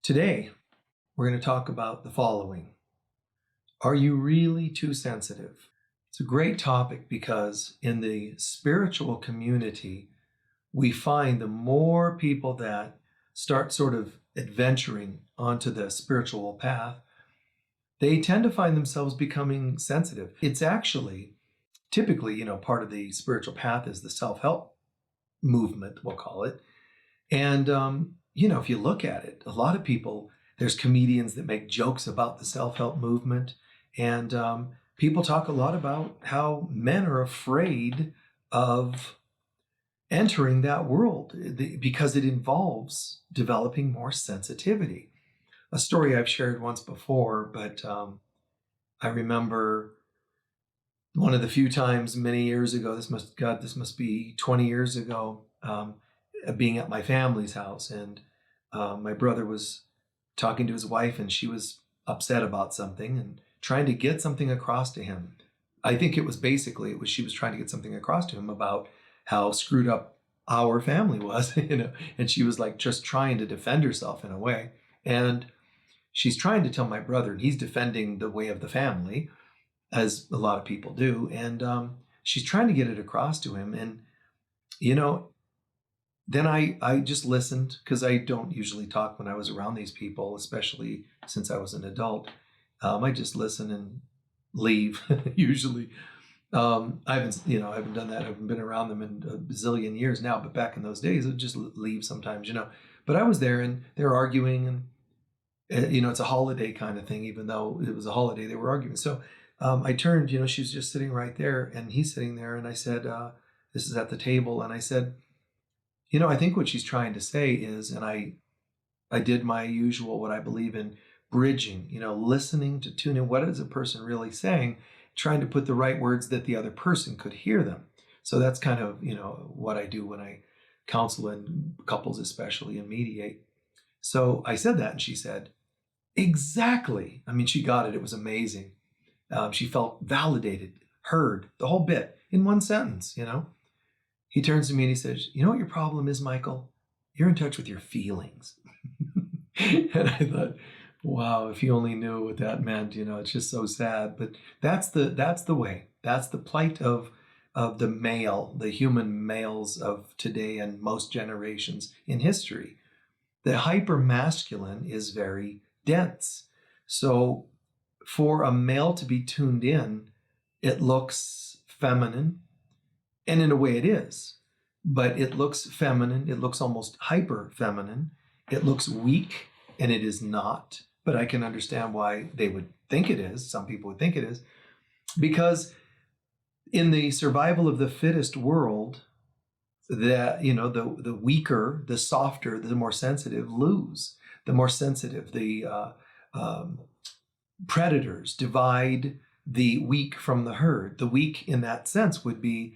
Today, we're going to talk about the following. Are you really too sensitive? It's a great topic because in the spiritual community, we find the more people that start sort of adventuring onto the spiritual path, they tend to find themselves becoming sensitive. It's actually typically, part of the spiritual path is the self-help movement, we'll call it. And, if you look at it, a lot of people, there's comedians that make jokes about the self-help movement. And people talk a lot about how men are afraid of entering that world because it involves developing more sensitivity. A story I've shared once before, but I remember one of the few times many years ago, this must be 20 years ago, being at my family's house, and my brother was talking to his wife, and she was upset about something and trying to get something across to him. I think she was trying to get something across to him about how screwed up our family was, and she was like just trying to defend herself in a way. And she's trying to tell my brother, and he's defending the way of the family, as a lot of people do. And she's trying to get it across to him. And, then I just listened, because I don't usually talk when I was around these people, especially since I was an adult. I just listen and leave usually. I haven't done that. I haven't been around them in a bazillion years now, but back in those days, I'd just leave sometimes, But I was there, and they're arguing, and it's a holiday kind of thing. Even though it was a holiday, they were arguing. So I turned, she was just sitting right there, and he's sitting there, and I said, this is at the table, and I said, I think what she's trying to say is, and I did my usual, what I believe in, bridging, listening to tune in. What is a person really saying? Trying to put the right words that the other person could hear them. So that's kind of, what I do when I counsel and couples especially and mediate. So I said that, and she said, exactly. I mean, she got it. It was amazing. She felt validated, heard, the whole bit in one sentence, He turns to me and he says, you know what your problem is, Michael? You're in touch with your feelings. And I thought, wow, if you only knew what that meant, it's just so sad. But that's the way. That's the plight of the male, the human males of today and most generations in history. The hyper-masculine is very dense. So for a male to be tuned in, it looks feminine. And in a way it is, but it looks feminine. It looks almost hyper feminine. It looks weak, and it is not. But I can understand why they would think it is. Some people would think it is, because in the survival of the fittest world, the weaker, the softer, the more sensitive lose. The more sensitive, the predators divide the weak from the herd. The weak, in that sense, would be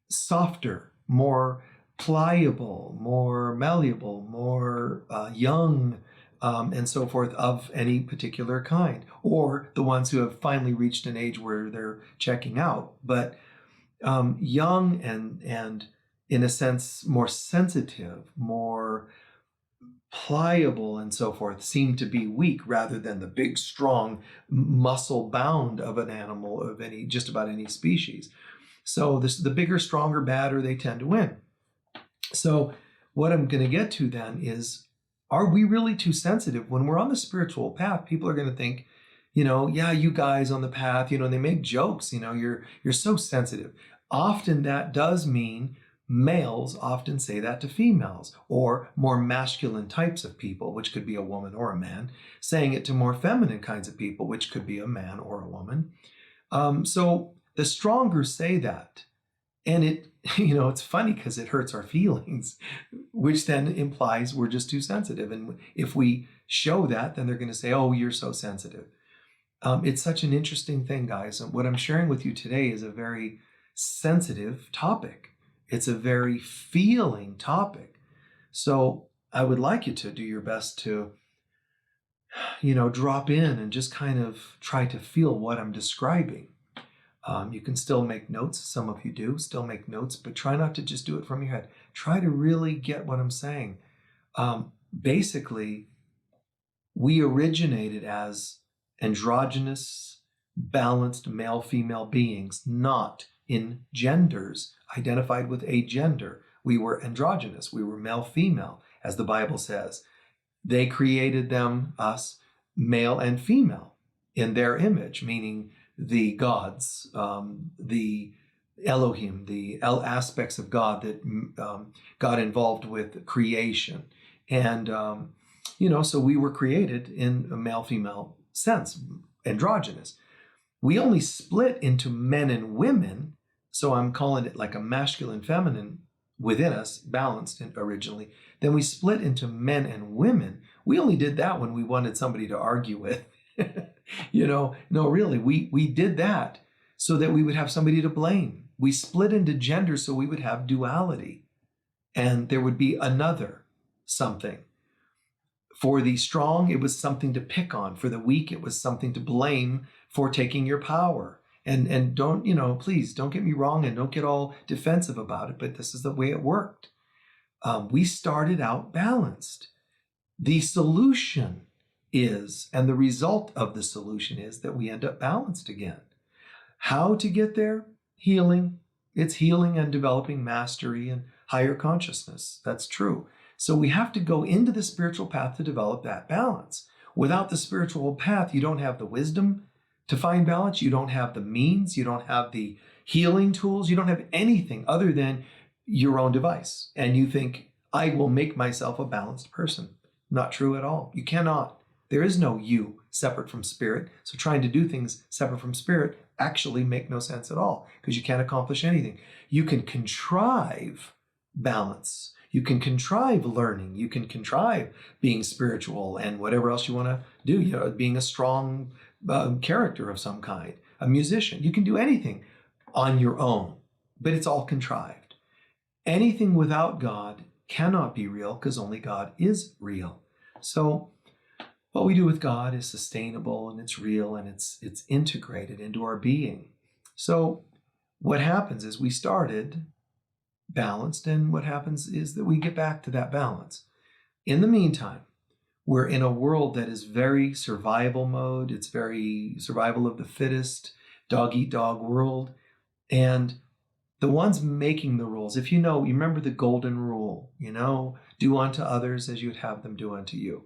softer, more pliable, more malleable, more young, and so forth, of any particular kind, or the ones who have finally reached an age where they're checking out. But young and in a sense more sensitive, more pliable, and so forth, seem to be weak, rather than the big, strong, muscle bound of an animal of just about any species. So the bigger, stronger, badder, they tend to win. So what I'm going to get to then is, are we really too sensitive? When we're on the spiritual path, people are going to think, yeah, you guys on the path, and they make jokes, you're so sensitive. Often that does mean males often say that to females, or more masculine types of people, which could be a woman or a man, saying it to more feminine kinds of people, which could be a man or a woman. So the stronger say that, and it's funny because it hurts our feelings, which then implies we're just too sensitive. And if we show that, then they're going to say, oh, you're so sensitive. It's such an interesting thing, guys. And what I'm sharing with you today is a very sensitive topic. It's a very feeling topic. So I would like you to do your best to, drop in and just kind of try to feel what I'm describing. You can still make notes. Some of you do still make notes, but try not to just do it from your head. Try to really get what I'm saying. Basically, we originated as androgynous, balanced male-female beings, not in genders identified with a gender. We were androgynous. We were male-female, as the Bible says. They created us, male and female, in their image, meaning the gods, the Elohim, the aspects of God that got involved with creation. And, so we were created in a male-female sense, androgynous. We only split into men and women, so I'm calling it like a masculine, feminine within us, balanced originally. Then we split into men and women. We only did that when we wanted somebody to argue with. No, really, we did that so that we would have somebody to blame. We split into gender so we would have duality, and there would be another something. For the strong, it was something to pick on. For the weak, it was something to blame for taking your power. And don't, please don't get me wrong and don't get all defensive about it, but this is the way it worked. We started out balanced. The solution is, and the result of the solution is that we end up balanced again. How to get there? Healing. It's healing and developing mastery and higher consciousness. That's true. So we have to go into the spiritual path to develop that balance. Without the spiritual path, you don't have the wisdom to find balance. You don't have the means. You don't have the healing tools. You don't have anything other than your own device. And you think, I will make myself a balanced person. Not true at all. You cannot. There is no you separate from spirit. So trying to do things separate from spirit actually make no sense at all, because you can't accomplish anything. You can contrive balance. You can contrive learning. You can contrive being spiritual and whatever else you want to do, being a strong character of some kind, a musician. You can do anything on your own, but it's all contrived. Anything without God cannot be real, because only God is real. So what we do with God is sustainable and it's real and it's integrated into our being. So what happens is we started balanced, and what happens is that we get back to that balance. In the meantime, we're in a world that is very survival mode. It's very survival of the fittest, dog-eat-dog world. And the ones making the rules, if you remember the golden rule, do unto others as you'd have them do unto you.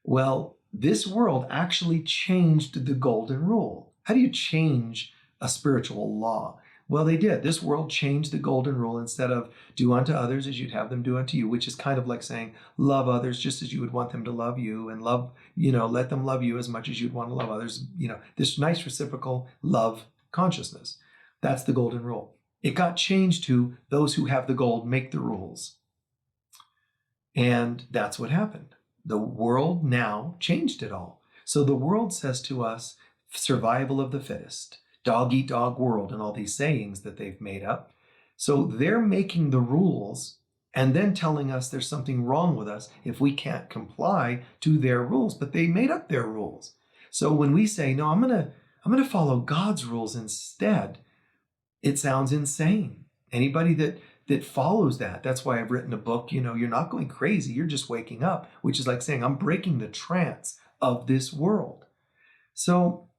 Well, this world actually changed the golden rule. How do you change a spiritual law? Well, they did. This world changed the golden rule. Instead of do unto others as you'd have them do unto you, which is kind of like saying love others just as you would want them to love you, and love, let them love you as much as you'd want to love others. This nice reciprocal love consciousness. That's the golden rule. It got changed to those who have the gold make the rules. And that's what happened. The world now changed it all. So the world says to us, survival of the fittest, dog-eat-dog world, and all these sayings that they've made up. So they're making the rules and then telling us there's something wrong with us if we can't comply to their rules, but they made up their rules. So when we say, no, I'm going to follow God's rules instead, it sounds insane. Anybody that follows that's why I've written a book, you're not going crazy, you're just waking up, which is like saying I'm breaking the trance of this world. So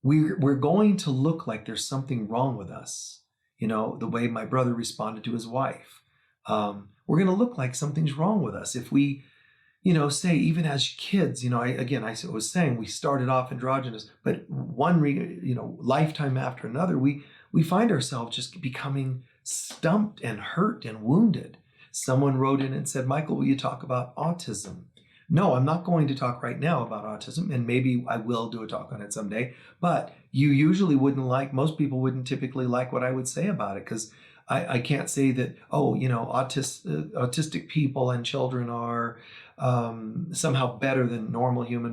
we're going to look like there's something wrong with us, the way my brother responded to his wife. We're going to look like something's wrong with us if we, say even as kids, I was saying we started off androgynous, but one lifetime after another, we find ourselves just becoming stumped and hurt and wounded. Someone wrote in and said, Michael, will you talk about autism? No, I'm not going to talk right now about autism, and maybe I will do a talk on it someday, but you usually most people wouldn't typically like what I would say about it, because I can't say that, autistic people and children are somehow better than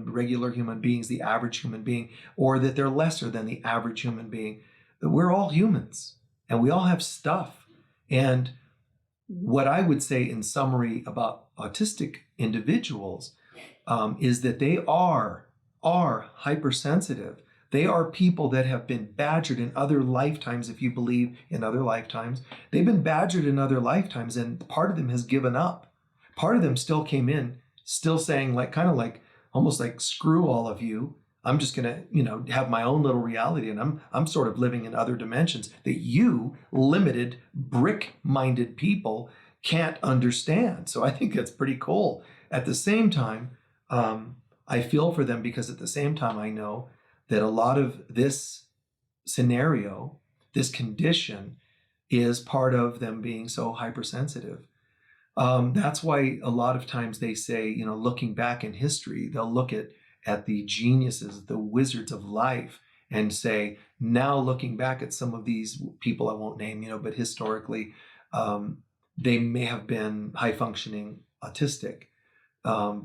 regular human beings, the average human being, or that they're lesser than the average human being. We're all humans, and we all have stuff. And what I would say in summary about autistic individuals is that they are hypersensitive. They are people that have been badgered in other lifetimes, if you believe in other lifetimes. They've been badgered in other lifetimes, and part of them has given up. Part of them still came in, still saying, kind of like almost like, screw all of you. I'm just going to, have my own little reality, and I'm sort of living in other dimensions that you limited brick-minded people can't understand. So I think that's pretty cool. At the same time, I feel for them, because at the same time I know that a lot of this scenario, this condition, is part of them being so hypersensitive. That's why a lot of times they say, looking back in history, they'll look at the geniuses, the wizards of life, and say, now looking back at some of these people I won't name, but historically, they may have been high functioning autistic,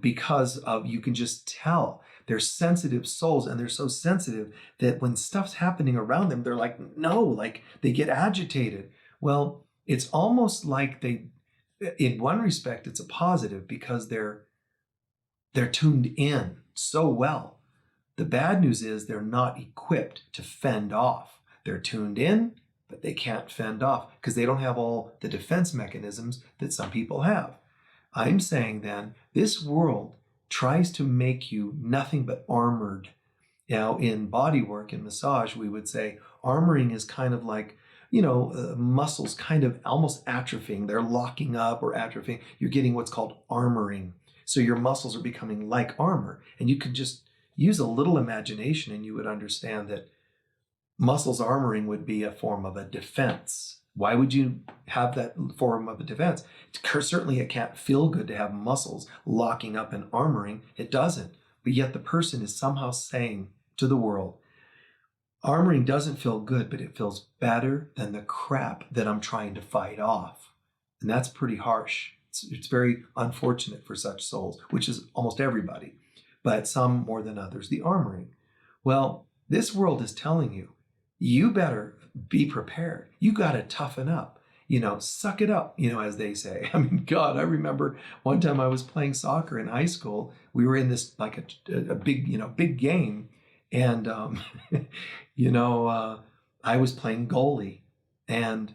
because of, you can just tell they're sensitive souls, and they're so sensitive that when stuff's happening around them, they're like, no, like they get agitated. Well, it's almost like in one respect, it's a positive, because they're tuned in so well. The bad news is they're not equipped to fend off. They're tuned in, but they can't fend off because they don't have all the defense mechanisms that some people have. I'm saying then, this world tries to make you nothing but armored. Now, in body work and massage, we would say armoring is kind of like, muscles kind of almost atrophying. They're locking up or atrophying. You're getting what's called armoring. So your muscles are becoming like armor. And you could just use a little imagination and you would understand that muscles armoring would be a form of a defense. Why would you have that form of a defense? Certainly it can't feel good to have muscles locking up and armoring. It doesn't. But yet the person is somehow saying to the world, armoring doesn't feel good, but it feels better than the crap that I'm trying to fight off. And that's pretty harsh. It's very unfortunate for such souls, which is almost everybody, but some more than others, the armoring. Well, this world is telling you, you better be prepared. You got to toughen up, suck it up, as they say. I mean, God, I remember one time I was playing soccer in high school. We were in this, like a big, big game. And, I was playing goalie, and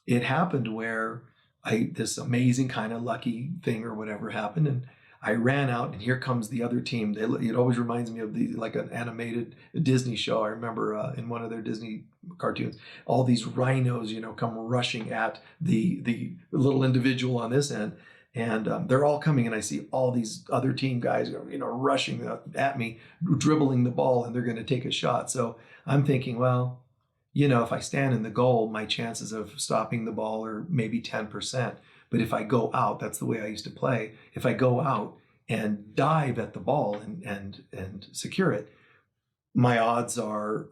it happened where this amazing kind of lucky thing or whatever happened. And I ran out, and here comes the other team. It always reminds me of like an animated Disney show. I remember in one of their Disney cartoons, all these rhinos, come rushing at the little individual on this end. And they're all coming, and I see all these other team guys, rushing at me, dribbling the ball, and they're going to take a shot. So I'm thinking, well, if I stand in the goal, my chances of stopping the ball are maybe 10%. But if I go out, that's the way I used to play. If I go out and dive at the ball and secure it, my odds are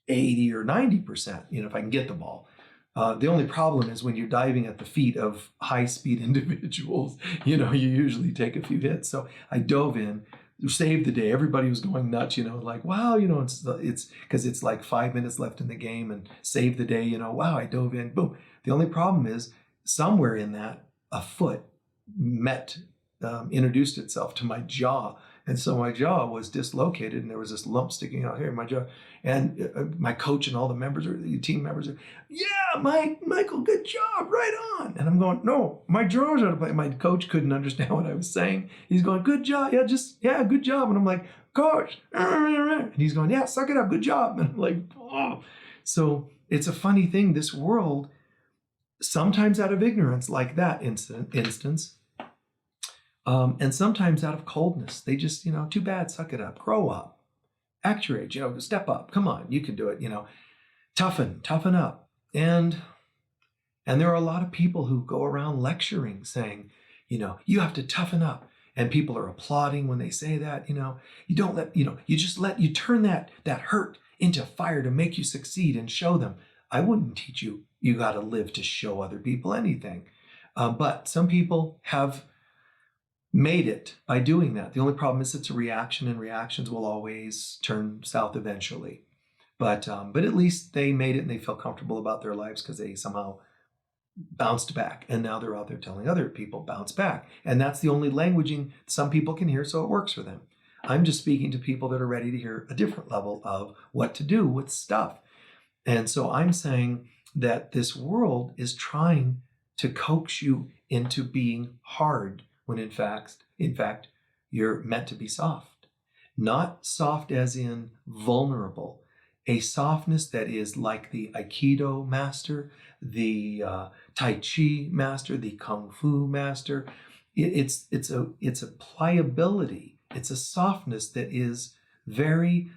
80 or 90%, if I can get the ball. The only problem is when you're diving at the feet of high-speed individuals, you usually take a few hits. So I dove in, saved the day. Everybody was going nuts, like, wow, it's because it's like 5 minutes left in the game, and saved the day, wow, I dove in, boom. The only problem is somewhere in that, a foot introduced itself to my jaw. And so my jaw was dislocated, and there was this lump sticking out here in my jaw. And my coach and all the team members are, yeah, Michael, good job, right on. And I'm going, no, my jaw's out of place. My coach couldn't understand what I was saying. He's going, good job, yeah, good job. And I'm like, coach, and he's going, yeah, suck it up, good job. And I'm like, oh. So it's a funny thing, this world, sometimes out of ignorance, like that instance, and sometimes out of coldness. They just, too bad, suck it up, grow up, act your age, step up, come on, you can do it, toughen up. And there are a lot of people who go around lecturing saying, you have to toughen up. And people are applauding when they say that, you don't let, you turn that hurt into fire to make you succeed and show them. I wouldn't teach you, you got to live to show other people anything. But some people have made it by doing that. The only problem is it's a reaction, and reactions will always turn south eventually. But at least they made it, and they felt comfortable about their lives because they somehow bounced back. And now they're out there telling other people, bounce back. And that's the only languaging some people can hear, so it works for them. I'm just speaking to people that are ready to hear a different level of what to do with stuff. And so I'm saying that this world is trying to coax you into being hard, when in fact, You're meant to be soft. Not soft as in vulnerable, a softness that is like the Aikido master, the Tai Chi master, the Kung Fu master. It's a pliability. It's a softness that is very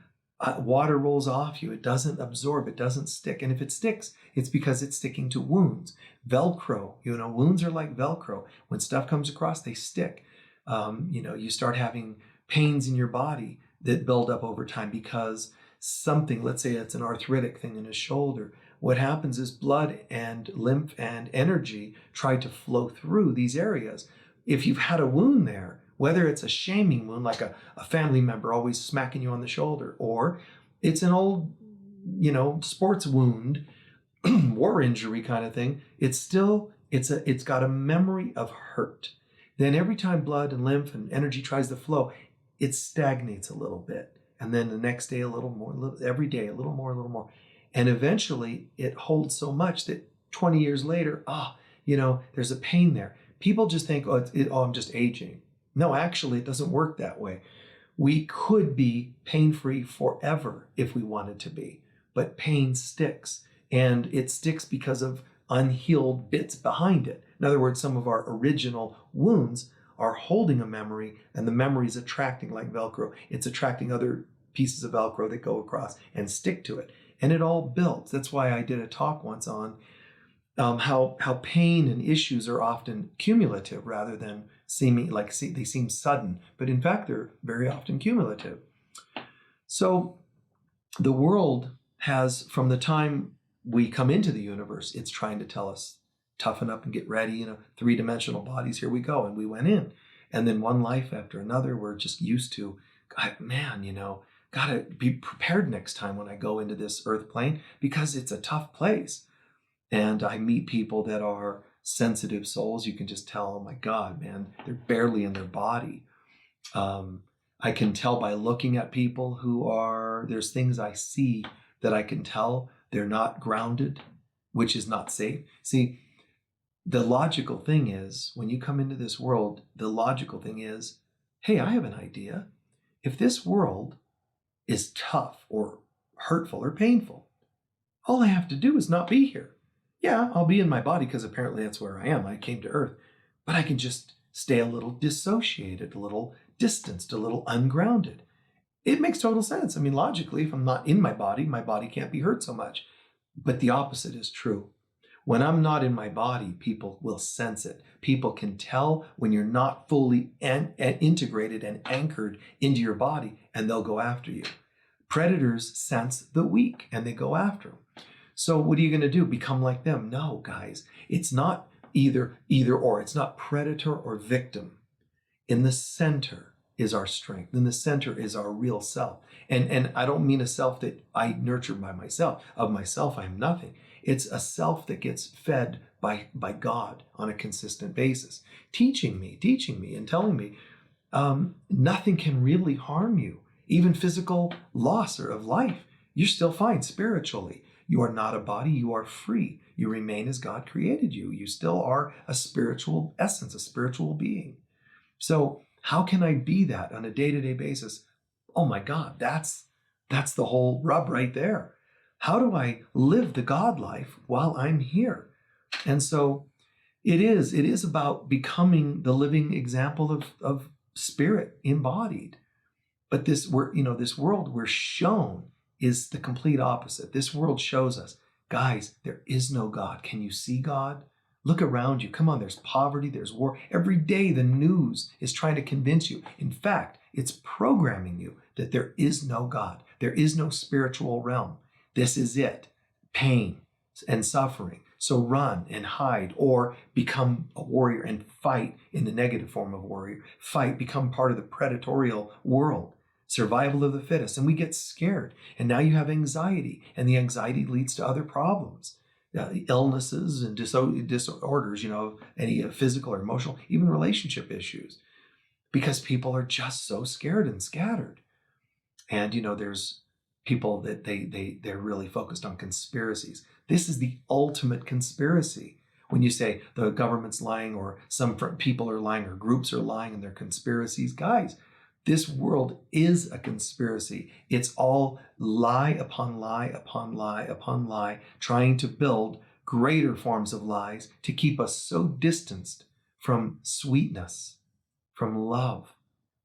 water rolls off you. It doesn't absorb. It doesn't stick. And if it sticks, it's because it's sticking to wounds. Velcro, wounds are like Velcro. When stuff comes across, they stick. You start having pains in your body that build up over time because something, let's say it's an arthritic thing in a shoulder. What happens is blood and lymph and energy try to flow through these areas. If you've had a wound there, whether it's a shaming wound, like a family member always smacking you on the shoulder, or it's an old, sports wound, war injury kind of thing, it's got a memory of hurt. Then every time blood and lymph and energy tries to flow, it stagnates a little bit. And then the next day, a little more, every day, a little more. And eventually it holds so much that 20 years later, there's a pain there. People just think, I'm just aging. No, actually, it doesn't work that way. We could be pain-free forever if we wanted to be, but pain sticks. And it sticks because of unhealed bits behind it. In other words, some of our original wounds are holding a memory, and the memory is attracting, like Velcro. It's attracting other pieces of Velcro that go across and stick to it. And it all builds. That's why I did a talk once on how pain and issues are often cumulative rather than seeming like they seem sudden, but in fact they're very often cumulative. So the world has, from the time we come into the universe, it's trying to tell us, toughen up and get ready, three-dimensional bodies, here we go. And we went in. And then one life after another, we're just used to, gotta be prepared next time when I go into this earth plane, because it's a tough place. And I meet people that are sensitive souls. You can just tell, oh my God, man, they're barely in their body. I can tell by looking at people there's things I see that I can tell they're not grounded, which is not safe. See, the logical thing is, when you come into this world, the logical thing is, hey, I have an idea. If this world is tough or hurtful or painful, all I have to do is not be here. Yeah, I'll be in my body because apparently that's where I am. I came to Earth. But I can just stay a little dissociated, a little distanced, a little ungrounded. It makes total sense. I mean, logically, if I'm not in my body can't be hurt so much. But the opposite is true. When I'm not in my body, people will sense it. People can tell when you're not fully integrated and anchored into your body, and they'll go after you. Predators sense the weak, and they go after them. So what are you going to do? Become like them? No, guys. It's not either or. It's not predator or victim. In the center is our strength. In the center is our real self. And I don't mean a self that I nurture by myself. Of myself, I'm nothing. It's a self that gets fed by God on a consistent basis, teaching me and telling me nothing can really harm you. Even physical loss or of life, you're still fine spiritually. You are not a body. You are free. You remain as God created you. You still are a spiritual essence, a spiritual being. So how can I be that on a day-to-day basis? Oh my God, that's the whole rub right there. How do I live the God life while I'm here? And so it is about becoming the living example of spirit embodied. But this world we're shown is the complete opposite. This world shows us, guys, there is no God. Can you see God? Look around you. Come on, there's poverty, there's war. Every day the news is trying to convince you. In fact, it's programming you that there is no God. There is no spiritual realm. This is it. Pain and suffering. So run and hide, or become a warrior and fight in the negative form of warrior. Fight, become part of the predatorial world. Survival of the fittest. And we get scared. And now you have anxiety. And the anxiety leads to other problems. Illnesses and disorders, any physical or emotional, even relationship issues. Because people are just so scared and scattered. And, there's people that they're really focused on conspiracies. This is the ultimate conspiracy. When you say the government's lying or some people are lying or groups are lying and they're conspiracies, guys, this world is a conspiracy. It's all lie upon lie upon lie upon lie, trying to build greater forms of lies to keep us so distanced from sweetness, from love,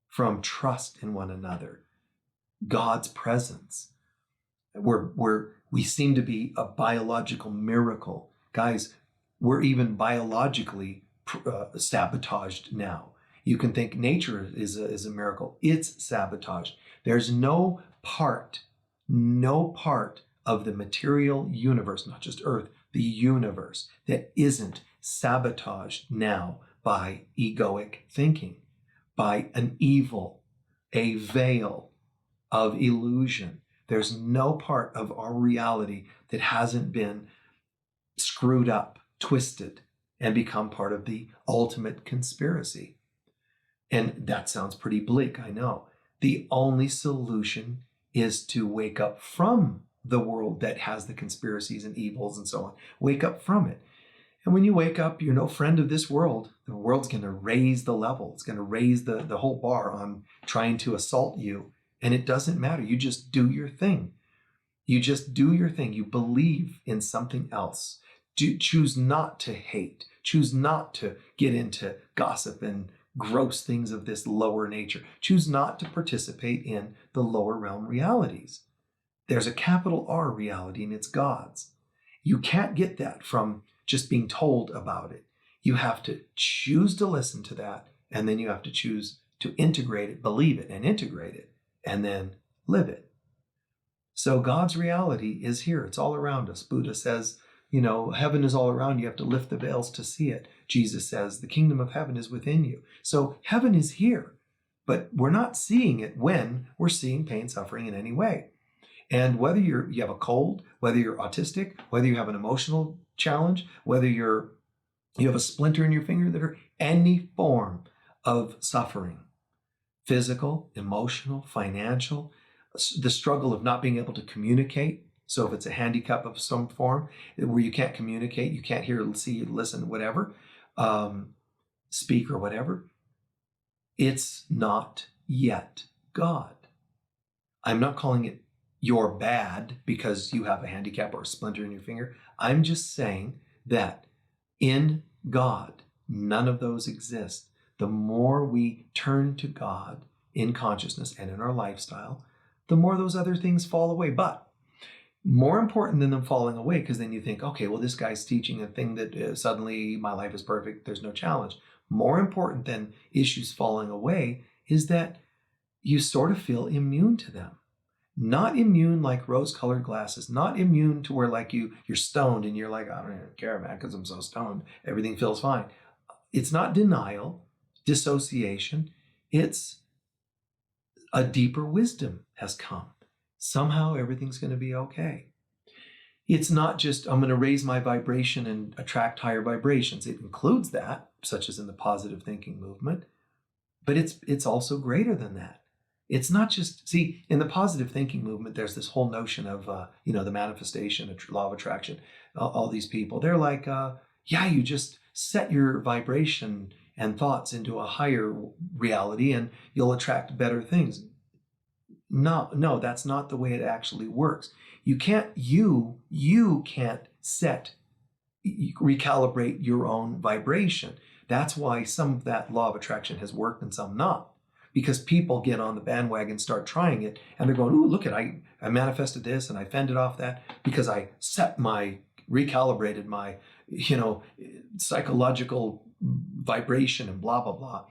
from trust in one another, God's presence. We seem to be a biological miracle. Guys, we're even biologically sabotaged now. You can think nature is a miracle. It's sabotaged. There's no part of the material universe, not just Earth, the universe, that isn't sabotaged now by egoic thinking, by an evil, a veil of illusion. There's no part of our reality that hasn't been screwed up, twisted, and become part of the ultimate conspiracy. And that sounds pretty bleak, I know. The only solution is to wake up from the world that has the conspiracies and evils and so on. Wake up from it. And when you wake up, you're no friend of this world. The world's going to raise the level. It's going to raise the whole bar on trying to assault you. And it doesn't matter. You just do your thing. You just do your thing. You believe in something else. Choose not to hate. Choose not to get into gossip and gross things of this lower nature. Choose not to participate in the lower realm realities. There's a capital R reality, and it's God's. You can't get that from just being told about it. You have to choose to listen to that, and then you have to choose to integrate it, believe it, and integrate it, and then live it. So God's reality is here. It's all around us. Buddha says, heaven is all around you. You have to lift the veils to see it. Jesus says, the kingdom of heaven is within you. So heaven is here, but we're not seeing it when we're seeing pain, suffering in any way. And whether you have a cold, whether you're autistic, whether you have an emotional challenge, whether you have a splinter in your finger, or any form of suffering, physical, emotional, financial, the struggle of not being able to communicate. So if it's a handicap of some form where you can't communicate, you can't hear, see, listen, whatever, speak or whatever, it's not yet God. I'm not calling it you're bad because you have a handicap or a splinter in your finger. I'm just saying that in God, none of those exist. The more we turn to God in consciousness and in our lifestyle, the more those other things fall away. But more important than them falling away, because then you think, okay, well, this guy's teaching a thing that suddenly my life is perfect, there's no challenge. More important than issues falling away is that you sort of feel immune to them. Not immune like rose-colored glasses, not immune to where like you're stoned and you're like, I don't even care, man, because I'm so stoned. Everything feels fine. It's not denial, dissociation. It's a deeper wisdom has come. Somehow everything's going to be okay. It's not just, I'm going to raise my vibration and attract higher vibrations. It includes that, such as in the positive thinking movement, but it's also greater than that. It's not just, see, in the positive thinking movement, there's this whole notion of, the manifestation, law of attraction, all these people. They're like, you just set your vibration and thoughts into a higher reality and you'll attract better things. No, that's not the way it actually works. You can't recalibrate your own vibration. That's why some of that law of attraction has worked and some not. Because people get on the bandwagon, start trying it, and they're going, ooh, look at, I manifested this and I fended off that because I recalibrated my, psychological vibration and blah, blah, blah.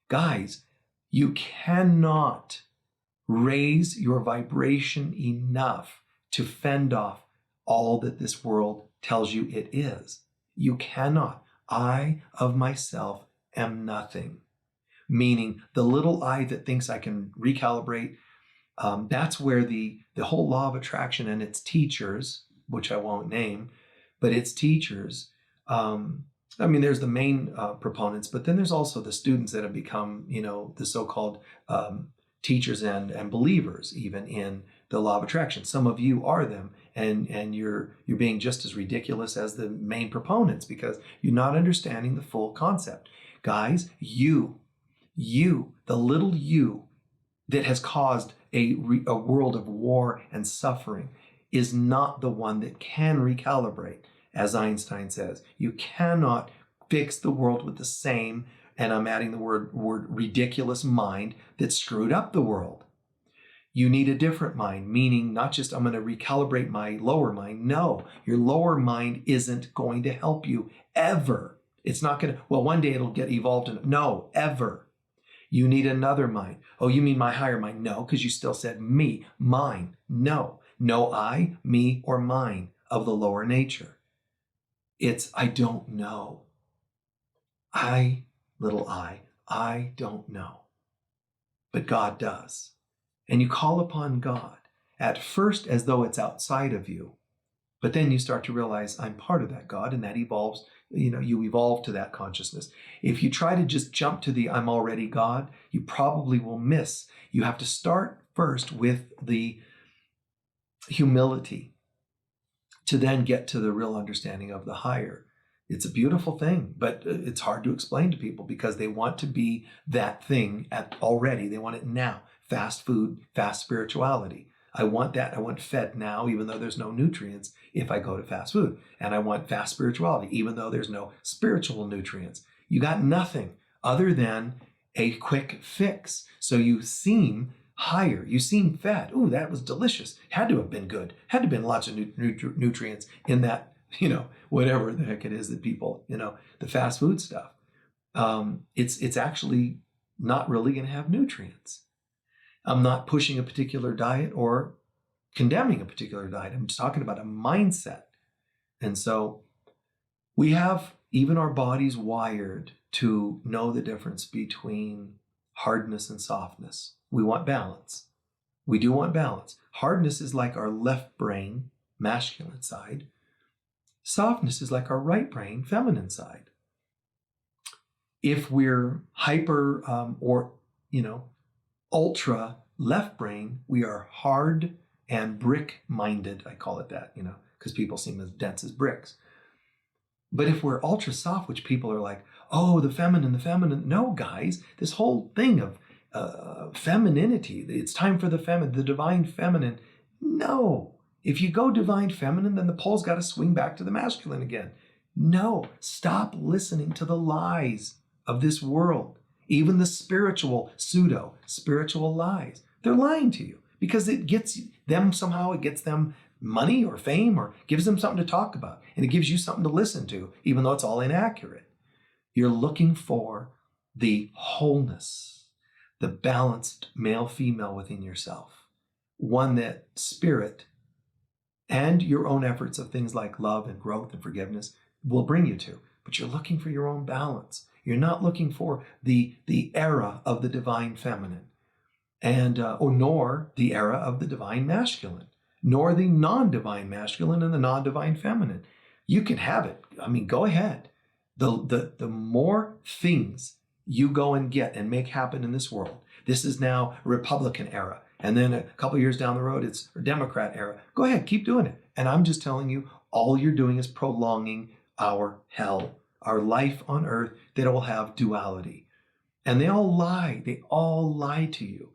Guys, you cannot raise your vibration enough to fend off all that this world tells you it is. You cannot. I of myself am nothing. Meaning the little I that thinks I can recalibrate, that's where the whole law of attraction and its teachers, which I won't name, but its teachers, there's the main proponents, but then there's also the students that have become, the so-called teachers and believers even in the law of attraction. Some of you are them, and you're being just as ridiculous as the main proponents because you're not understanding the full concept. Guys, you, the little you that has caused a world of war and suffering is not the one that can recalibrate. As Einstein says, you cannot fix the world with the same, and I'm adding the word ridiculous mind that screwed up the world. You need a different mind, meaning not just I'm going to recalibrate my lower mind. No, your lower mind isn't going to help you ever. It's not going to, well, one day it'll get evolved. No, ever. You need another mind. Oh, you mean my higher mind? No, because you still said me, mine. No, no I, me, or mine of the lower nature. It's I don't know. I, little I don't know. But God does. And you call upon God at first as though it's outside of you. But then you start to realize I'm part of that God, and that evolves. You evolve to that consciousness. If you try to just jump to the I'm already God, you probably will miss. You have to start first with the humility to then get to the real understanding of the higher. It's a beautiful thing, but it's hard to explain to people because they want to be that thing already. They want it now. Fast food, fast spirituality. I want that. I want fed now, even though there's no nutrients if I go to fast food. And I want fast spirituality, even though there's no spiritual nutrients. You got nothing other than a quick fix. So you seem higher. You seem fed. Ooh, that was delicious. Had to have been good. Had to have been lots of nutrients in that, whatever the heck it is that people, the fast food stuff. It's actually not really going to have nutrients. I'm not pushing a particular diet or condemning a particular diet. I'm just talking about a mindset. And so we have even our bodies wired to know the difference between hardness and softness. We want balance. We do want balance. Hardness is like our left brain, masculine side. Softness is like our right brain, feminine side. If we're hyper or ultra left brain, we are hard and brick-minded. I call it that, because people seem as dense as bricks. But if we're ultra soft, which people are like, oh, the feminine. No, guys, this whole thing of femininity, it's time for the divine feminine. No. If you go divine feminine, then the pole's got to swing back to the masculine again. No. Stop listening to the lies of this world. Even the pseudo-spiritual lies. They're lying to you because it gets them money or fame or gives them something to talk about. And it gives you something to listen to, even though it's all inaccurate. You're looking for the wholeness, the balanced male-female within yourself. One that spirit and your own efforts of things like love and growth and forgiveness will bring you to. But you're looking for your own balance. You're not looking for the era of the divine feminine, nor the era of the divine masculine, nor the non-divine masculine and the non-divine feminine. You can have it. I mean, go ahead. The more things you go and get and make happen in this world, this is now a Republican era. And then a couple years down the road, it's a Democrat era. Go ahead, keep doing it. And I'm just telling you, all you're doing is prolonging our hell, our life on earth that will have duality. And they all lie. They all lie to you.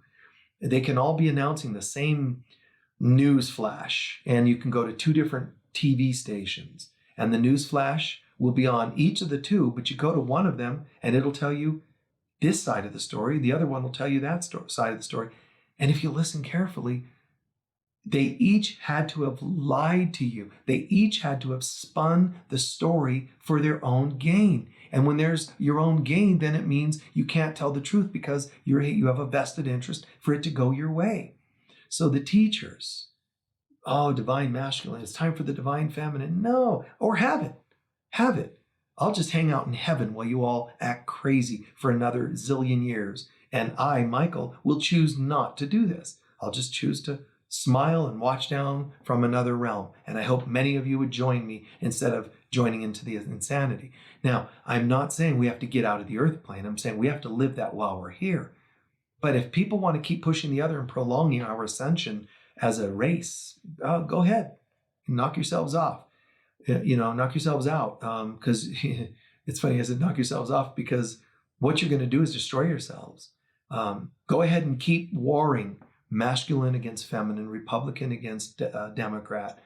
They can all be announcing the same news flash. And you can go to two different TV stations. And the news flash will be on each of the two, but you go to one of them and it'll tell you this side of the story. The other one will tell you that side of the story. And if you listen carefully, they each had to have lied to you. They each had to have spun the story for their own gain. And when there's your own gain, then it means you can't tell the truth because you have a vested interest for it to go your way. So the teachers, divine masculine, it's time for the divine feminine. No, or have it. Have it. I'll just hang out in heaven while you all act crazy for another zillion years. And I, Michael, will choose not to do this. I'll just choose to smile and watch down from another realm. And I hope many of you would join me instead of joining into the insanity. Now, I'm not saying we have to get out of the earth plane. I'm saying we have to live that while we're here. But if people want to keep pushing the other and prolonging our ascension as a race, go ahead, knock yourselves off. Knock yourselves out. Because it's funny, I said knock yourselves off because what you're going to do is destroy yourselves. Go ahead and keep warring, masculine against feminine, Republican against Democrat.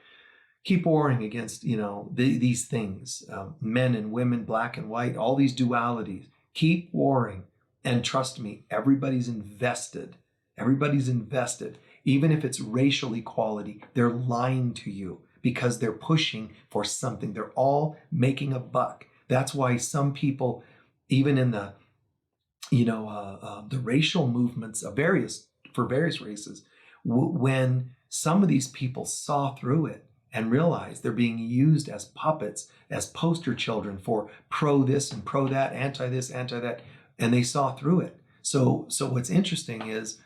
Keep warring against, these things, men and women, black and white, all these dualities. Keep warring. And trust me, everybody's invested. Everybody's invested. Even if it's racial equality, they're lying to you because they're pushing for something. They're all making a buck. That's why some people, even in the, the racial movements of various races, when some of these people saw through it and realized they're being used as puppets, as poster children for pro this and pro that, anti this, anti that, and they saw through it. So what's interesting is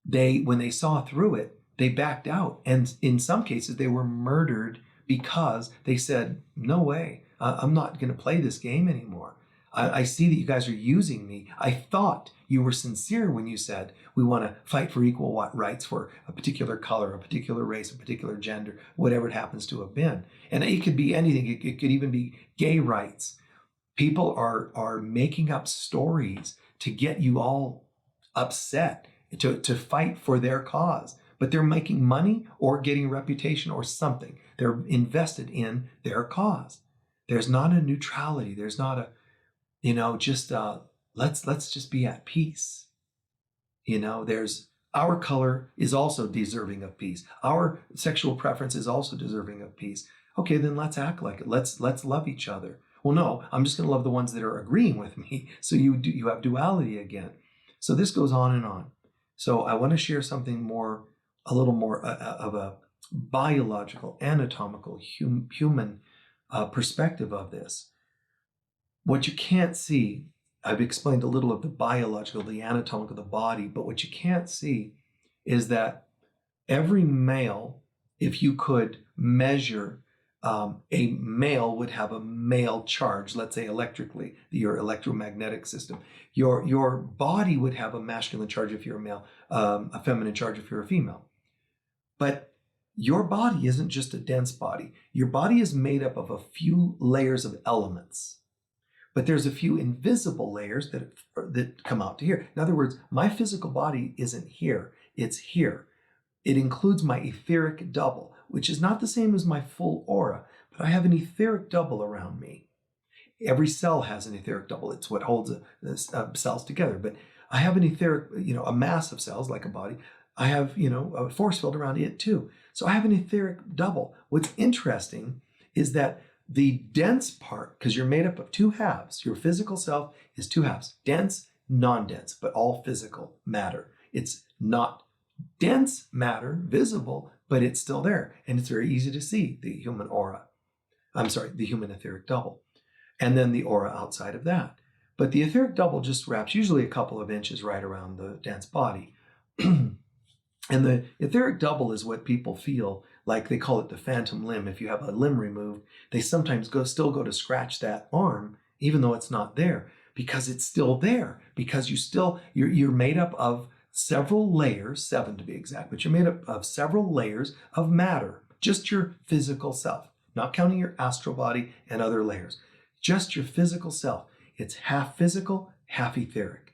when they saw through it, they backed out. And in some cases, they were murdered because they said, no way, I'm not going to play this game anymore. I see that you guys are using me. I thought you were sincere when you said we want to fight for equal rights for a particular color, a particular race, a particular gender, whatever it happens to have been. And it could be anything. It could even be gay rights. People are making up stories to get you all upset, to fight for their cause. But they're making money or getting reputation or something. They're invested in their cause. There's not a neutrality. There's not a, let's just be at peace. There's our color is also deserving of peace. Our sexual preference is also deserving of peace. Okay, then let's act like it. Let's love each other. Well, no, I'm just going to love the ones that are agreeing with me. So you have duality again. So this goes on and on. So I want to share something a little more of a biological, anatomical, human perspective of this. What you can't see, I've explained a little of the biological, the anatomical of the body, but what you can't see is that every male, if you could measure, a male would have a male charge, let's say electrically, your electromagnetic system. Your body would have a masculine charge if you're a male, a feminine charge if you're a female. But your body isn't just a dense body. Your body is made up of a few layers of elements. But there's a few invisible layers that come out to here. In other words, my physical body isn't here. It's here. It includes my etheric double, which is not the same as my full aura, but I have an etheric double around me. Every cell has an etheric double. It's what holds cells together. But I have an etheric, a mass of cells like a body. I have, a force field around it too. So I have an etheric double. What's interesting is that the dense part, because you're made up of two halves, your physical self is two halves, dense, non-dense, but all physical matter. It's not dense matter, visible, but it's still there. And it's very easy to see the human aura. The human etheric double. And then the aura outside of that. But the etheric double just wraps usually a couple of inches right around the dense body. And the etheric double is what people feel like. They call it the phantom limb. If you have a limb removed, they sometimes still go to scratch that arm, even though it's not there, because it's still there. Because you're made up of several layers, 7 to be exact, but you're made up of several layers of matter, just your physical self, not counting your astral body and other layers, just your physical self. It's half physical, half etheric.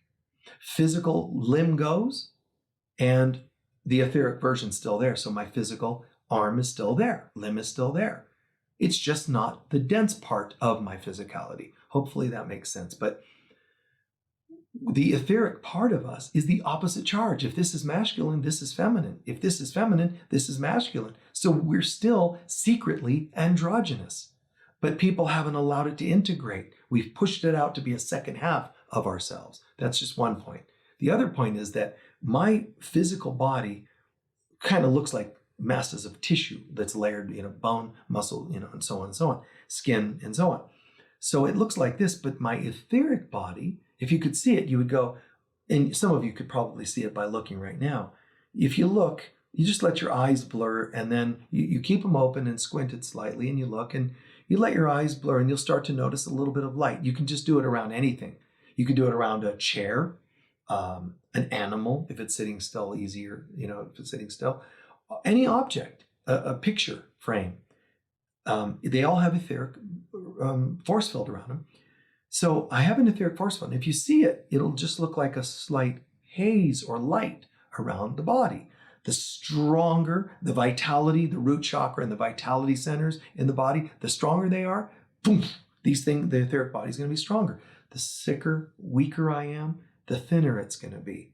Physical limb goes, and the etheric version's still there. So my physical arm is still there. Limb is still there. It's just not the dense part of my physicality. Hopefully that makes sense. But the etheric part of us is the opposite charge. If this is masculine, this is feminine. If this is feminine, this is masculine. So we're still secretly androgynous. But people haven't allowed it to integrate. We've pushed it out to be a second half of ourselves. That's just one point. The other point is that my physical body kind of looks like masses of tissue that's layered, bone, muscle, and so on, skin, and so on. So it looks like this, but my etheric body, if you could see it, you would go, and some of you could probably see it by looking right now. If you look, you just let your eyes blur, and then you keep them open and squinted slightly, and you look, and you let your eyes blur, and you'll start to notice a little bit of light. You can just do it around anything. You can do it around a chair, an animal, if it's sitting still, easier, if it's sitting still, any object, a picture frame. They all have etheric force field around them. So I have an etheric force field. And if you see it, it'll just look like a slight haze or light around the body. The stronger the vitality, the root chakra and the vitality centers in the body, the stronger they are, boom, the etheric body is going to be stronger. The sicker, weaker I am, the thinner it's going to be.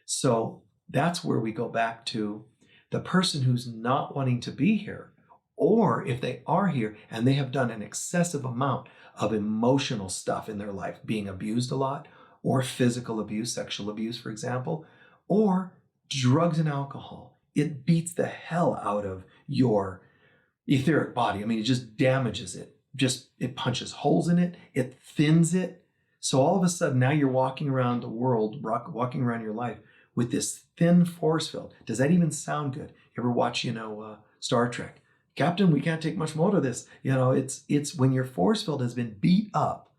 So that's where we go back to the person who's not wanting to be here, or if they are here and they have done an excessive amount of emotional stuff in their life, being abused a lot, or physical abuse, sexual abuse, for example, or drugs and alcohol. It beats the hell out of your etheric body. I mean, it just damages it. It punches holes in it. It thins it. So all of a sudden, now you're walking around the world, walking around your life with this thin force field. Does that even sound good? You ever watch, Star Trek? Captain, we can't take much more of this. It's when your force field has been beat up,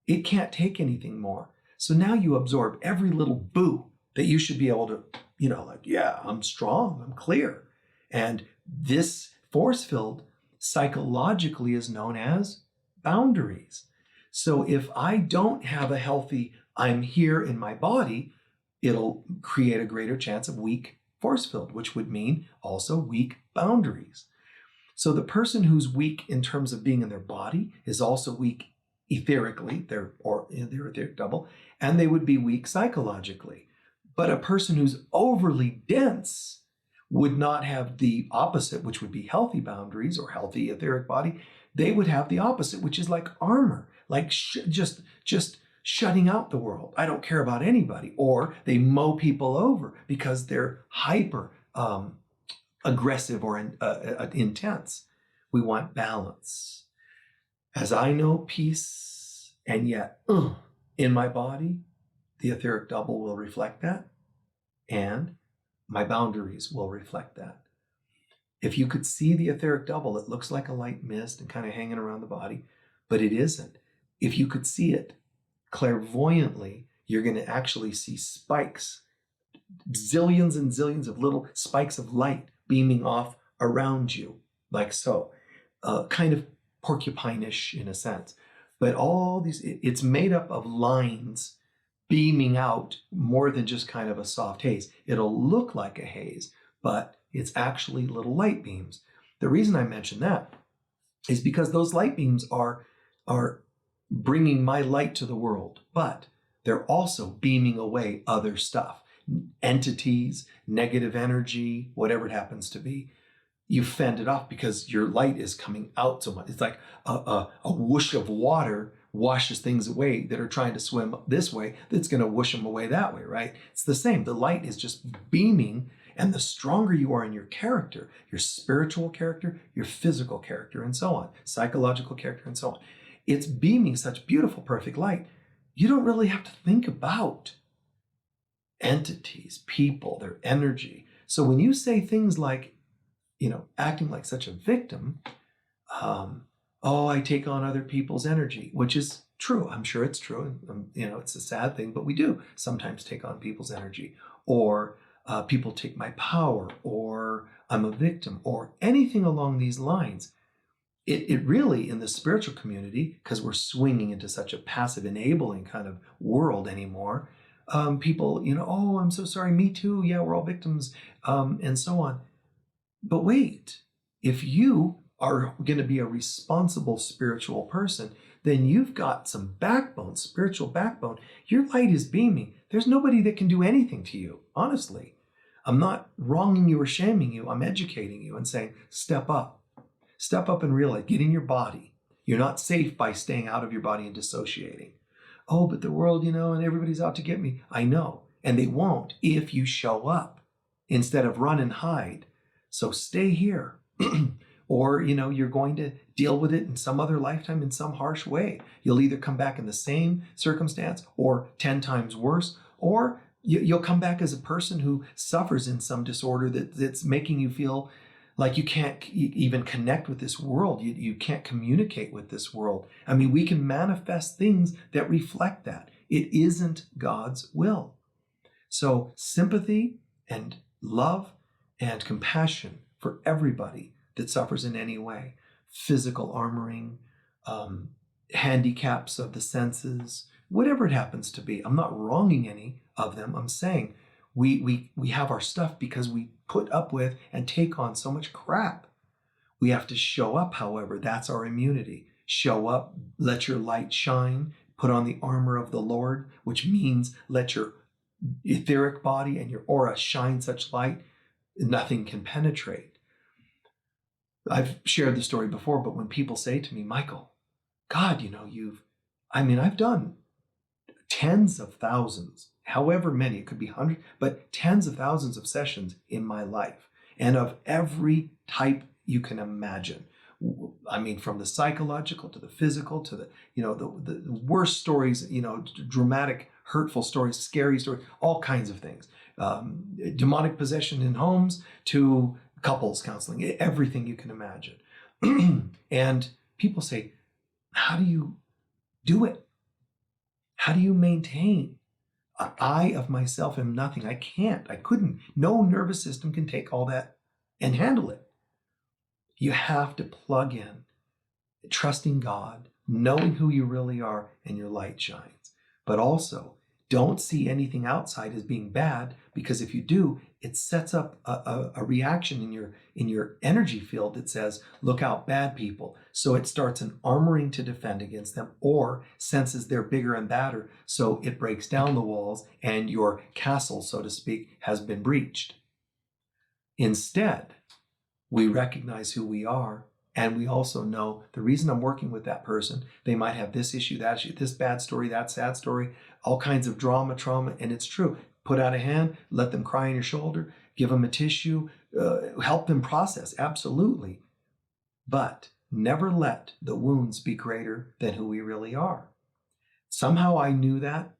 it can't take anything more. So now you absorb every little boo that you should be able to, yeah, I'm strong, I'm clear. And this force field psychologically is known as boundaries. So if I don't have a healthy, I'm here in my body, it'll create a greater chance of weak force field, which would mean also weak boundaries. So the person who's weak in terms of being in their body is also weak etherically, their etheric double, and they would be weak psychologically. But a person who's overly dense would not have the opposite, which would be healthy boundaries or healthy etheric body. They would have the opposite, which is like armor, like just shutting out the world. I don't care about anybody. Or they mow people over because they're hyper aggressive or intense. We want balance. As I know peace, and yet in my body, the etheric double will reflect that, and my boundaries will reflect that. If you could see the etheric double, it looks like a light mist and kind of hanging around the body, but it isn't. If you could see it clairvoyantly, you're going to actually see spikes, zillions and zillions of little spikes of light beaming off around you, like so, kind of porcupine-ish in a sense. But all these, it's made up of lines beaming out more than just kind of a soft haze. It'll look like a haze, but it's actually little light beams. The reason I mention that is because those light beams are bringing my light to the world, but they're also beaming away other stuff, entities, negative energy, whatever it happens to be. You fend it off because your light is coming out so much. It's like a whoosh of water washes things away that are trying to swim this way, that's going to whoosh them away that way, right? It's the same. The light is just beaming, and the stronger you are in your character, your spiritual character, your physical character, and so on, psychological character, and so on, it's beaming such beautiful, perfect light. You don't really have to think about entities, people, their energy. So when you say things like, acting like such a victim, I take on other people's energy, which is true. I'm sure it's true. It's a sad thing, but we do sometimes take on people's energy, or people take my power, or I'm a victim, or anything along these lines. It really, in the spiritual community, because we're swinging into such a passive enabling kind of world anymore, people, I'm so sorry, me too. Yeah, we're all victims, and so on. But wait, if you are going to be a responsible spiritual person, then you've got some backbone, spiritual backbone. Your light is beaming. There's nobody that can do anything to you, honestly. I'm not wronging you or shaming you. I'm educating you and saying, step up. Step up and realize, get in your body. You're not safe by staying out of your body and dissociating. Oh, but the world, and everybody's out to get me. I know. And they won't if you show up instead of run and hide. So stay here. Or, you're going to deal with it in some other lifetime in some harsh way. You'll either come back in the same circumstance or 10 times worse, or you'll come back as a person who suffers in some disorder that's making you feel like you can't even connect with this world. You can't communicate with this world. I mean, we can manifest things that reflect that. It isn't God's will. So sympathy and love and compassion for everybody that suffers in any way, physical armoring, handicaps of the senses, whatever it happens to be. I'm not wronging any of them. I'm saying we have our stuff because we put up with and take on so much crap. We have to show up, however. That's our immunity. Show up, let your light shine, put on the armor of the Lord, which means let your etheric body and your aura shine such light, nothing can penetrate. I've shared the story before, but when people say to me, Michael, God, I've done tens of thousands, however many, it could be hundreds, but tens of thousands of sessions in my life, and of every type you can imagine. I mean, from the psychological to the physical to the worst stories, dramatic, hurtful stories, scary stories, all kinds of things. Demonic possession in homes to couples counseling, everything you can imagine. And people say, how do you do it? How do you maintain? I of myself am nothing. I can't. I couldn't. No nervous system can take all that and handle it. You have to plug in, trusting God, knowing who you really are, and your light shines. But also, don't see anything outside as being bad, because if you do, it sets up a reaction in your energy field that says, look out, bad people. So it starts an armoring to defend against them, or senses they're bigger and badder, so it breaks down the walls and your castle, so to speak, has been breached. Instead, we recognize who we are, and we also know the reason I'm working with that person. They might have this issue, that issue, this bad story, that sad story, all kinds of drama, trauma, and it's true. Put out a hand, let them cry on your shoulder, give them a tissue, help them process, absolutely. But never let the wounds be greater than who we really are. Somehow I knew that.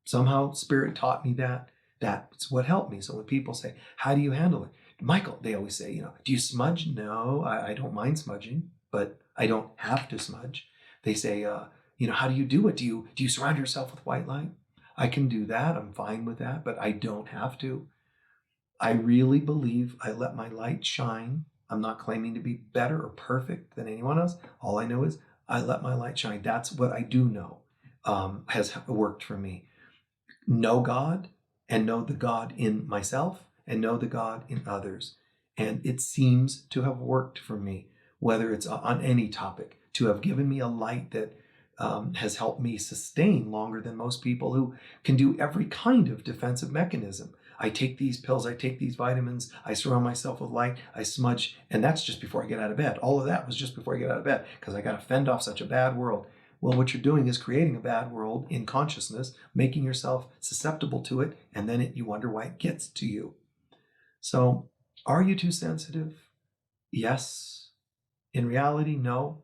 Somehow Spirit taught me that. That's what helped me. So when people say, how do you handle it? Michael, they always say, do you smudge? No, I don't mind smudging, but I don't have to smudge. They say, how do you do it? Do you surround yourself with white light? I can do that. I'm fine with that, but I don't have to. I really believe I let my light shine. I'm not claiming to be better or perfect than anyone else. All I know is I let my light shine. That's what I do know has worked for me. Know God and know the God in myself and know the God in others. And it seems to have worked for me, whether it's on any topic, to have given me a light that has helped me sustain longer than most people who can do every kind of defensive mechanism. I take these pills, I take these vitamins, I surround myself with light, I smudge, and that's just before I get out of bed. All of that was just before I get out of bed, because I got to fend off such a bad world. Well, what you're doing is creating a bad world in consciousness, making yourself susceptible to it, and then you wonder why it gets to you. So, are you too sensitive? Yes. In reality, no.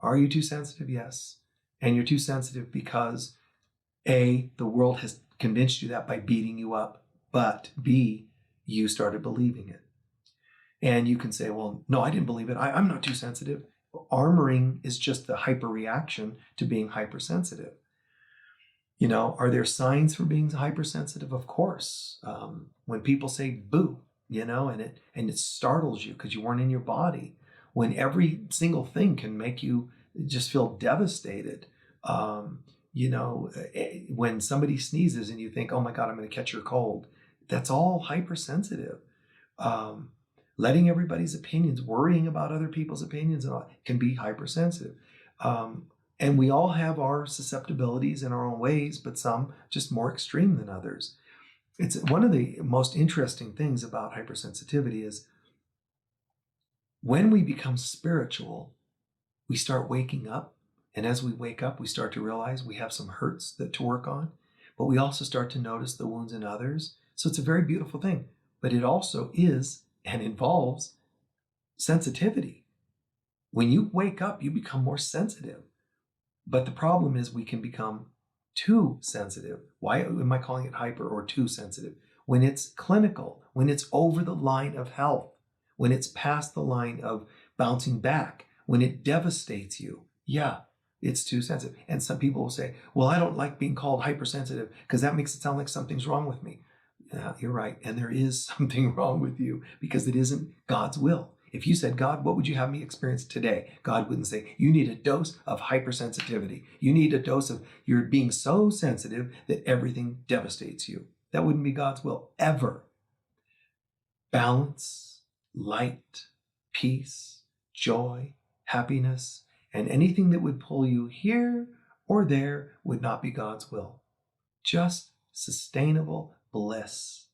Are you too sensitive? Yes. And you're too sensitive because A, the world has convinced you that by beating you up, but B, you started believing it. And you can say, well, no, I didn't believe it. I'm not too sensitive. Armoring is just the hyper-reaction to being hypersensitive. Are there signs for being hypersensitive? Of course. When people say boo, and it startles you because you weren't in your body. When every single thing can make you just feel devastated. When somebody sneezes and you think, oh my God, I'm going to catch your cold. That's all hypersensitive. Letting everybody's opinions, worrying about other people's opinions and all, can be hypersensitive. And we all have our susceptibilities in our own ways, but some just more extreme than others. It's one of the most interesting things about hypersensitivity is when we become spiritual, we start waking up. And as we wake up, we start to realize we have some hurts to work on, but we also start to notice the wounds in others. So it's a very beautiful thing, but it also is and involves sensitivity. When you wake up, you become more sensitive. But the problem is we can become too sensitive. Why am I calling it hyper or too sensitive? When it's clinical, when it's over the line of health, when it's past the line of bouncing back, when it devastates you, yeah, it's too sensitive. And some people will say, well, I don't like being called hypersensitive because that makes it sound like something's wrong with me. You're right. And there is something wrong with you because it isn't God's will. If you said, God, what would you have me experience today? God wouldn't say, you need a dose of hypersensitivity. You need a dose of you're being so sensitive that everything devastates you. That wouldn't be God's will ever. Balance, light, peace, joy, happiness, and anything that would pull you here or there would not be God's will. Just sustainable bliss.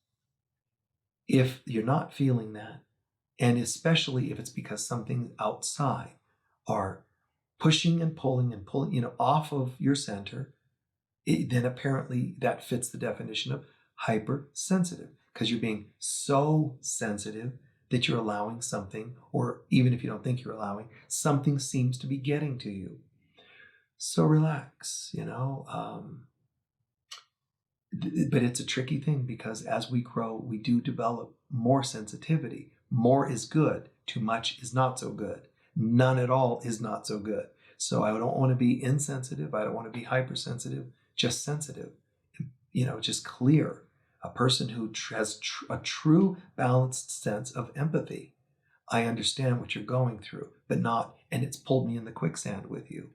If you're not feeling that, and especially if it's because something outside are pushing and pulling, off of your center, then apparently that fits the definition of hypersensitive, because you're being so sensitive that you're allowing something, or even if you don't think you're allowing, something seems to be getting to you. So relax, but it's a tricky thing because as we grow, we do develop more sensitivity. More is good. Too much is not so good. None at all is not so good. So I don't want to be insensitive. I don't want to be hypersensitive, just sensitive, just clear. A person who has a true balanced sense of empathy. I understand what you're going through, but not, and it's pulled me in the quicksand with you.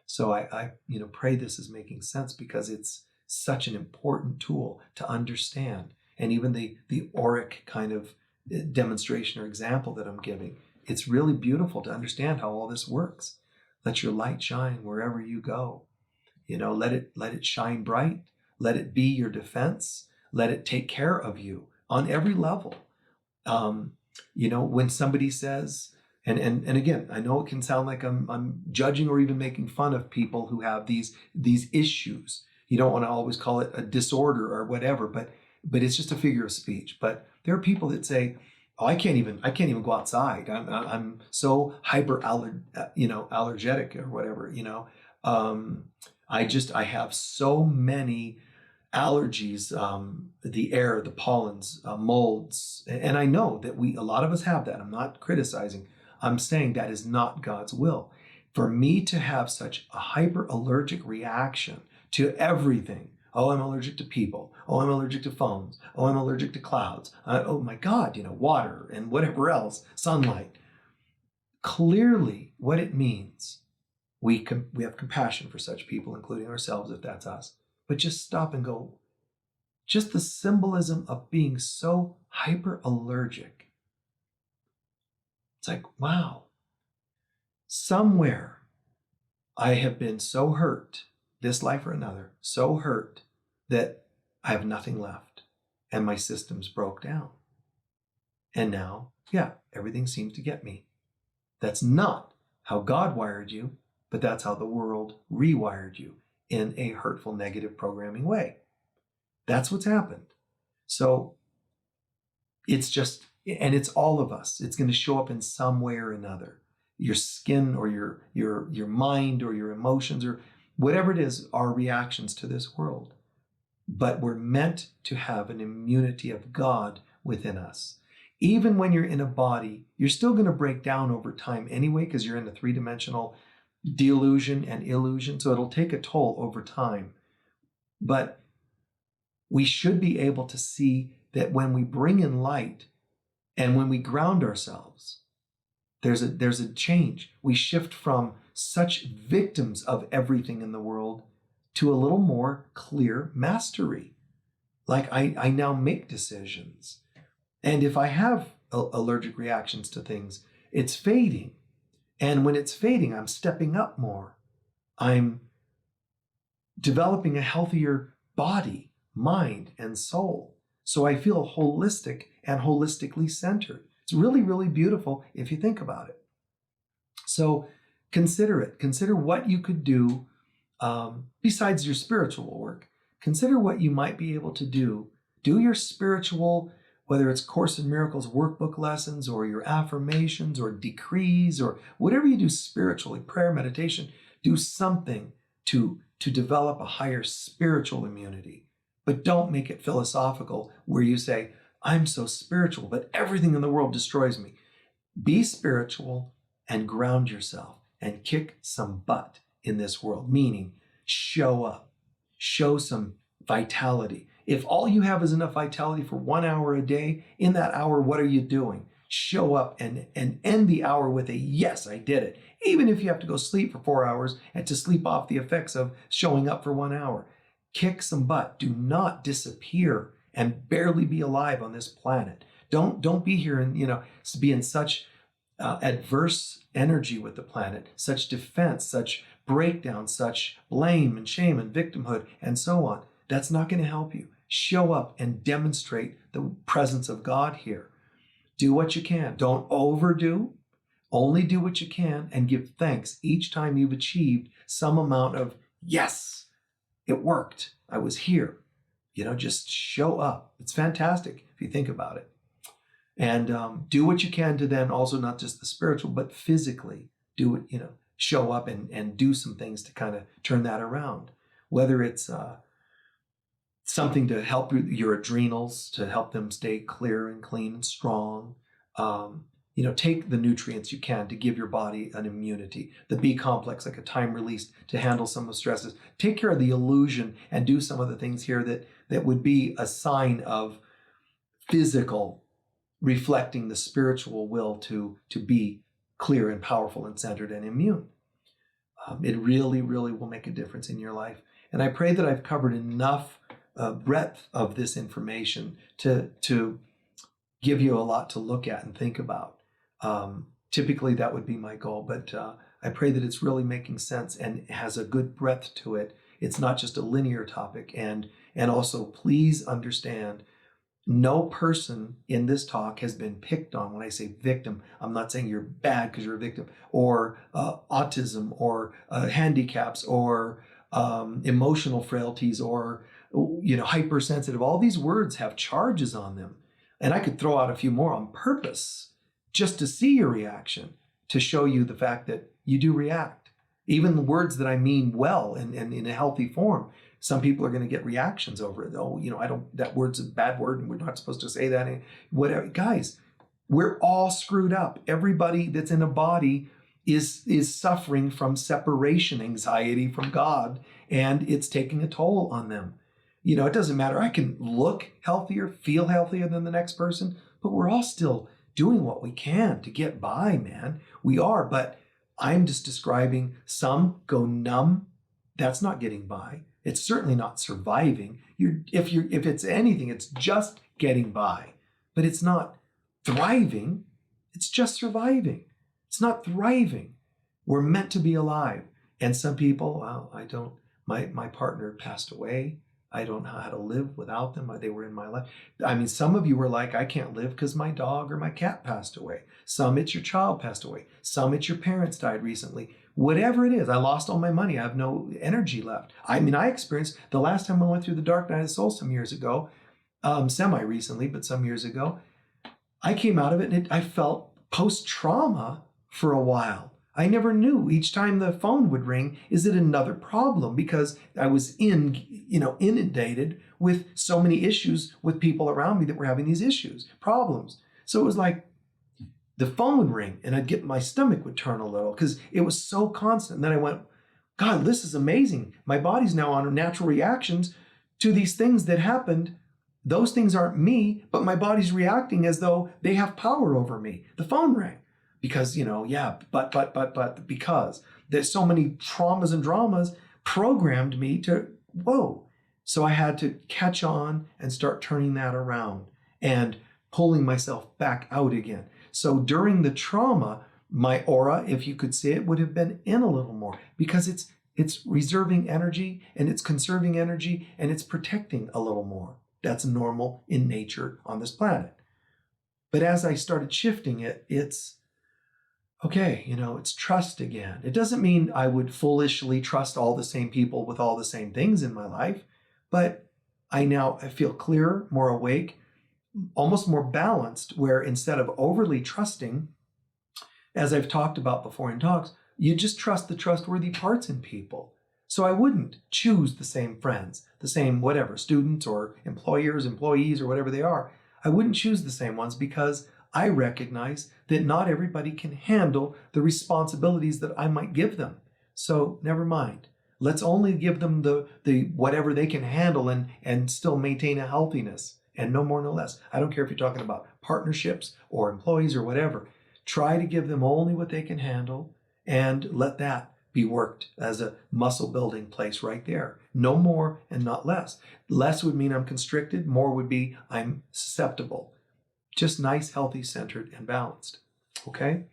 So I pray this is making sense because it's such an important tool to understand. And even the auric kind of demonstration or example that I'm giving, it's really beautiful to understand how all this works. Let your light shine wherever you go. Let it shine bright. Let it be your defense. Let it take care of you on every level. When somebody says, and again, I know it can sound like I'm judging or even making fun of people who have these issues. You don't want to always call it a disorder or whatever, but it's just a figure of speech. But there are people that say, "Oh, I can't even go outside. I'm so allergic or whatever. I have so many allergies, the air, the pollens, molds, and I know that a lot of us have that. I'm not criticizing. I'm saying that is not God's will. For me to have such a hyper allergic reaction to everything. Oh, I'm allergic to people. Oh, I'm allergic to phones. Oh, I'm allergic to clouds. Oh my God, water and whatever else, sunlight. Clearly, what it means, we have compassion for such people, including ourselves, if that's us. But just stop and go, just the symbolism of being so hyper allergic. It's like, wow, somewhere I have been so hurt, this life or another, so hurt that I have nothing left and my systems broke down. And now, everything seems to get me. That's not how God wired you, but that's how the world rewired you in a hurtful, negative programming way. That's what's happened. So it's just, and it's all of us. It's going to show up in some way or another. Your skin or your mind or your emotions or whatever it is, our reactions to this world. But we're meant to have an immunity of God within us. Even when you're in a body, you're still going to break down over time anyway, because you're in a three-dimensional delusion and illusion. So it'll take a toll over time. But we should be able to see that when we bring in light and when we ground ourselves, there's a change. We shift from such victims of everything in the world to a little more clear mastery. Like I now make decisions. And if I have allergic reactions to things, it's fading. And when it's fading, I'm stepping up more. I'm developing a healthier body, mind, and soul. So I feel holistic and holistically centered. It's really, really beautiful if you think about it. So consider it. Consider what you could do besides your spiritual work. Consider what you might be able to do. Do your spiritual, whether it's Course in Miracles workbook lessons or your affirmations or decrees or whatever you do spiritually, prayer, meditation, do something to develop a higher spiritual immunity. But don't make it philosophical where you say, I'm so spiritual, but everything in the world destroys me. Be spiritual and ground yourself and kick some butt in this world, meaning show up, show some vitality. If all you have is enough vitality for 1 hour a day, in that hour, what are you doing? Show up and end the hour with a yes, I did it. Even if you have to go sleep for 4 hours and to sleep off the effects of showing up for 1 hour. Kick some butt. Do not disappear and barely be alive on this planet. Don't be here and be in such adverse energy with the planet, such defense, such breakdown, such blame and shame and victimhood and so on. That's not going to help you. Show up and demonstrate the presence of God here. Do what you can. Don't overdo. Only do what you can and give thanks each time you've achieved some amount of, yes, it worked. I was here. Just show up. It's fantastic if you think about it. And do what you can to then also not just the spiritual, but physically do it, show up and do some things to kind of turn that around. Whether it's something to help your adrenals, to help them stay clear and clean and strong. Take the nutrients you can to give your body an immunity. The B complex, like a time release to handle some of the stresses. Take care of the illusion and do some of the things here that would be a sign of physical reflecting the spiritual will to be clear and powerful and centered and immune. It really, really will make a difference in your life. And I pray that I've covered enough breadth of this information to give you a lot to look at and think about. Typically, that would be my goal, but I pray that it's really making sense and has a good breadth to it. It's not just a linear topic. And also, please understand, no person in this talk has been picked on. When I say victim, I'm not saying you're bad because you're a victim, or autism, or handicaps, or emotional frailties, or hypersensitive. All these words have charges on them. And I could throw out a few more on purpose just to see your reaction, to show you the fact that you do react. Even the words that I mean well and in a healthy form, some people are going to get reactions over it. Oh, that word's a bad word and we're not supposed to say that. Whatever. Guys, we're all screwed up. Everybody that's in a body is suffering from separation anxiety from God, and it's taking a toll on them. It doesn't matter. I can look healthier, feel healthier than the next person, but we're all still doing what we can to get by, man. We are, but I'm just describing some go numb. That's not getting by. It's certainly not surviving. If it's anything, it's just getting by, but it's not thriving. It's just surviving. It's not thriving. We're meant to be alive. And some people, well, my partner passed away. I don't know how to live without them. They were in my life. I mean, some of you were like, I can't live because my dog or my cat passed away. Some it's your child passed away. Some it's your parents died recently. Whatever it is, I lost all my money. I have no energy left. I mean, I experienced the last time I went through the dark night of the soul some years ago, semi-recently, but some years ago, I came out of it and I felt post-trauma for a while. I never knew. Each time the phone would ring, is it another problem? Because I was inundated with so many issues with people around me that were having these issues, problems. So it was like the phone would ring and my stomach would turn a little because it was so constant. And then I went, God, this is amazing. My body's now on natural reactions to these things that happened. Those things aren't me, but my body's reacting as though they have power over me. The phone rang. Because, but because there's so many traumas and dramas programmed me to, whoa. So I had to catch on and start turning that around and pulling myself back out again. So during the trauma, my aura, if you could see it, would have been in a little more because it's reserving energy and it's conserving energy and it's protecting a little more. That's normal in nature on this planet. But as I started shifting it, it's, okay, it's trust again. It doesn't mean I would foolishly trust all the same people with all the same things in my life, but I feel clearer, more awake, almost more balanced, where instead of overly trusting, as I've talked about before in talks, you just trust the trustworthy parts in people. So I wouldn't choose the same friends, the same whatever, students or employers, employees, or whatever they are. I wouldn't choose the same ones because I recognize that not everybody can handle the responsibilities that I might give them. So never mind. Let's only give them the whatever they can handle and still maintain a healthiness, and no more, no less. I don't care if you're talking about partnerships or employees or whatever. Try to give them only what they can handle and let that be worked as a muscle building place right there. No more and not less. Less would mean I'm constricted. More would be I'm susceptible. Just nice, healthy, centered, and balanced. Okay?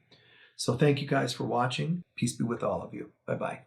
So thank you guys for watching. Peace be with all of you. Bye-bye.